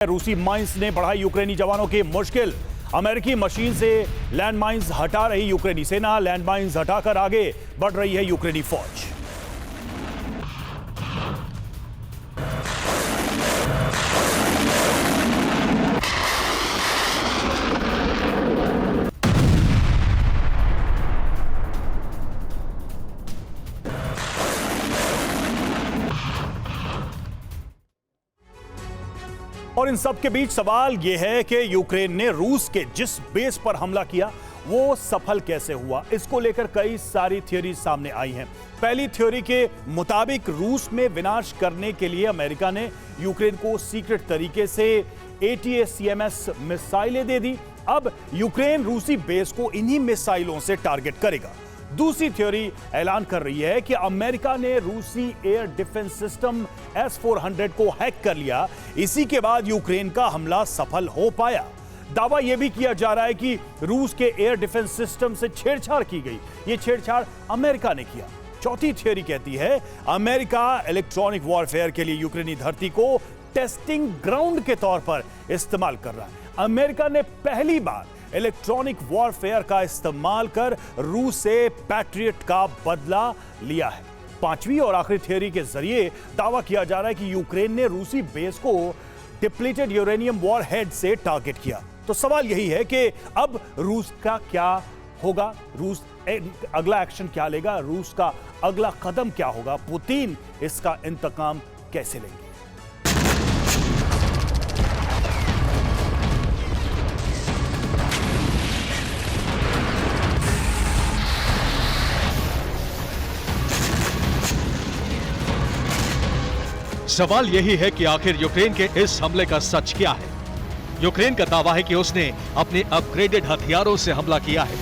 रूसी माइंस ने बढ़ाई यूक्रेनी जवानों की मुश्किल। अमेरिकी मशीन से लैंडमाइंस हटा रही यूक्रेनी सेना, लैंडमाइंस हटाकर आगे बढ़ रही है यूक्रेनी फौज। और इन सब के बीच सवाल यह है कि यूक्रेन ने रूस के जिस बेस पर हमला किया वो सफल कैसे हुआ। इसको लेकर कई सारी थ्योरी सामने आई हैं। पहली थ्योरी के मुताबिक रूस में विनाश करने के लिए अमेरिका ने यूक्रेन को सीक्रेट तरीके से ATACMS मिसाइलें दे दी। अब यूक्रेन रूसी बेस को इन्हीं मिसाइलों से टारगेट करेगा। दूसरी थ्योरी ऐलान कर रही है कि अमेरिका ने रूसी एयर डिफेंस सिस्टम S-400 को हैक कर लिया, इसी के बाद यूक्रेन का हमला सफल हो पाया। दावा यह भी किया जा रहा है कि रूस के एयर डिफेंस सिस्टम से छेड़छाड़ की गई। यह छेड़छाड़ अमेरिका ने किया। चौथी थ्योरी कहती है अमेरिका इलेक्ट्रॉनिक वॉरफेयर के लिए यूक्रेनी धरती को टेस्टिंग ग्राउंड के तौर पर इस्तेमाल कर रहा है। अमेरिका ने पहली बार इलेक्ट्रॉनिक वॉरफेयर का इस्तेमाल कर रूस से पैट्रियट का बदला लिया है। पांचवी और आखिरी थ्योरी के जरिए दावा किया जा रहा है कि यूक्रेन ने रूसी बेस को डिप्लीटेड यूरेनियम वॉरहेड से टारगेट किया। तो सवाल यही है कि अब रूस का क्या होगा, रूस अगला एक्शन क्या लेगा, रूस का अगला कदम क्या होगा, पुतिन इसका इंतकाम कैसे लेंगे। सवाल यही है कि आखिर यूक्रेन के इस हमले का सच क्या है। यूक्रेन का दावा है कि उसने अपने अपग्रेडेड हथियारों से हमला किया है।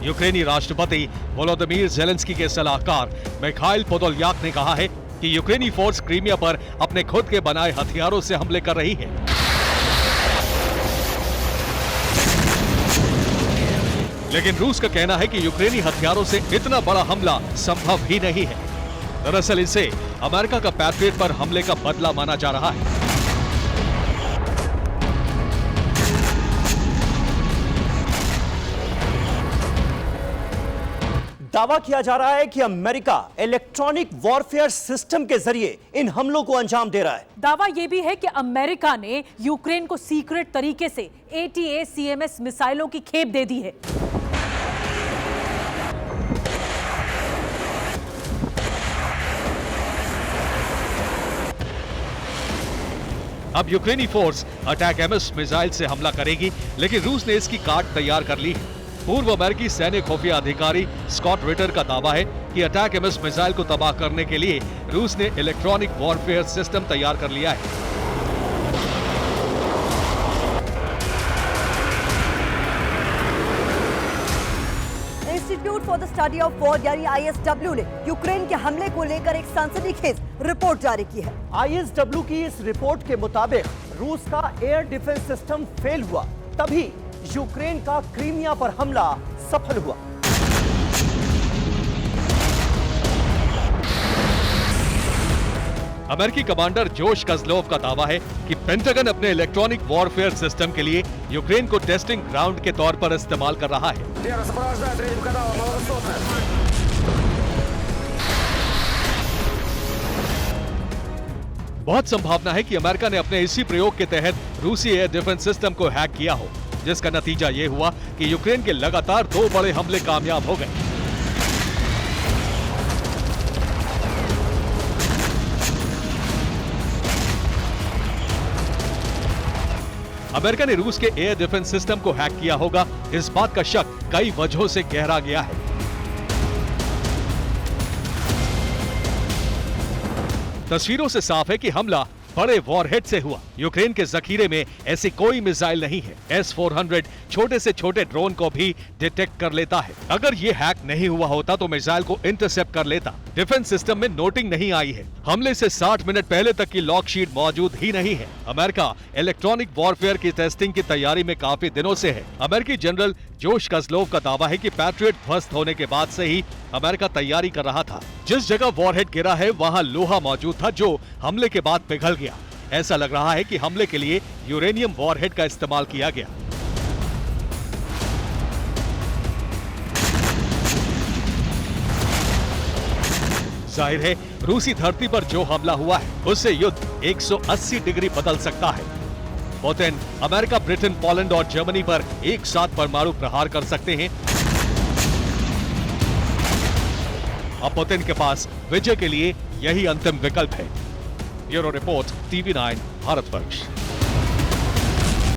यूक्रेनी राष्ट्रपति वोलोदिमीर ज़ेलेंस्की के सलाहकार मिखाइल पोदोल्याक ने कहा है कि यूक्रेनी फोर्स क्रीमिया पर अपने खुद के बनाए हथियारों से हमले कर रही है। लेकिन रूस का कहना है कि यूक्रेनी हथियारों से इतना बड़ा हमला संभव ही नहीं है। दरअसल इसे अमेरिका का पैट्रियट पर हमले का बदला माना जा रहा है। दावा किया जा रहा है कि अमेरिका इलेक्ट्रॉनिक वॉरफेयर सिस्टम के जरिए इन हमलों को अंजाम दे रहा है। दावा यह भी है कि अमेरिका ने यूक्रेन को सीक्रेट तरीके से ATACMS मिसाइलों की खेप दे दी है। अब यूक्रेनी फोर्स अटैक-एमएस मिसाइल से हमला करेगी, लेकिन रूस ने इसकी काट तैयार कर ली है। पूर्व अमेरिकी सैन्य खुफिया अधिकारी स्कॉट रिटर का दावा है कि अटैक-एमएस मिसाइल को तबाह करने के लिए रूस ने इलेक्ट्रॉनिक वॉरफेयर सिस्टम तैयार कर लिया है। Institute for the study of war यानी ISW ने यूक्रेन के हमले को लेकर एक सनसनीखेज रिपोर्ट जारी की है। ISW की इस रिपोर्ट के मुताबिक रूस का एयर डिफेंस सिस्टम फेल हुआ, तभी यूक्रेन का क्रीमिया पर हमला सफल हुआ। अमेरिकी कमांडर जोश कज़लोव का दावा है कि पेंटागन अपने इलेक्ट्रॉनिक वॉरफेयर सिस्टम के लिए यूक्रेन को टेस्टिंग ग्राउंड के तौर पर इस्तेमाल कर रहा है। बहुत संभावना है कि अमेरिका ने अपने इसी प्रयोग के तहत रूसी एयर डिफेंस सिस्टम को हैक किया हो, जिसका नतीजा यह हुआ कि यूक्रेन के लगातार 2 बड़े हमले कामयाब हो गए। अमेरिका ने रूस के एयर डिफेंस सिस्टम को हैक किया होगा, इस बात का शक कई वजहों से गहरा गया है। तस्वीरों से साफ है कि हमला बड़े वॉरहेड से हुआ। यूक्रेन के जखीरे में ऐसी कोई मिसाइल नहीं है। S-400 छोटे से छोटे ड्रोन को भी डिटेक्ट कर लेता है। अगर ये हैक नहीं हुआ होता तो मिसाइल को इंटरसेप्ट कर लेता। डिफेंस सिस्टम में नोटिंग नहीं आई है। हमले से 60 मिनट पहले तक की लॉग शीट मौजूद ही नहीं है। अमेरिका इलेक्ट्रॉनिक वॉरफेयर की टेस्टिंग की तैयारी में काफी दिनों से है। अमेरिकी जनरल जोश कज़लोव का दावा है कि पैट्रियट ध्वस्त होने के बाद से ही अमेरिका तैयारी कर रहा था। जिस जगह वॉरहेड गिरा है वहां लोहा मौजूद था जो हमले के बाद पिघल गया। ऐसा लग रहा है कि हमले के लिए यूरेनियम वॉरहेड का इस्तेमाल किया गया। जाहिर है रूसी धरती पर जो हमला हुआ है उससे युद्ध 180 डिग्री बदल सकता है। पुतिन अमेरिका, ब्रिटेन, पोलैंड और जर्मनी पर एक साथ परमाणु प्रहार कर सकते हैं। अब पुतिन के पास विजय के लिए यही अंतिम विकल्प है। Bureau report, TV9 Bharatvarsh.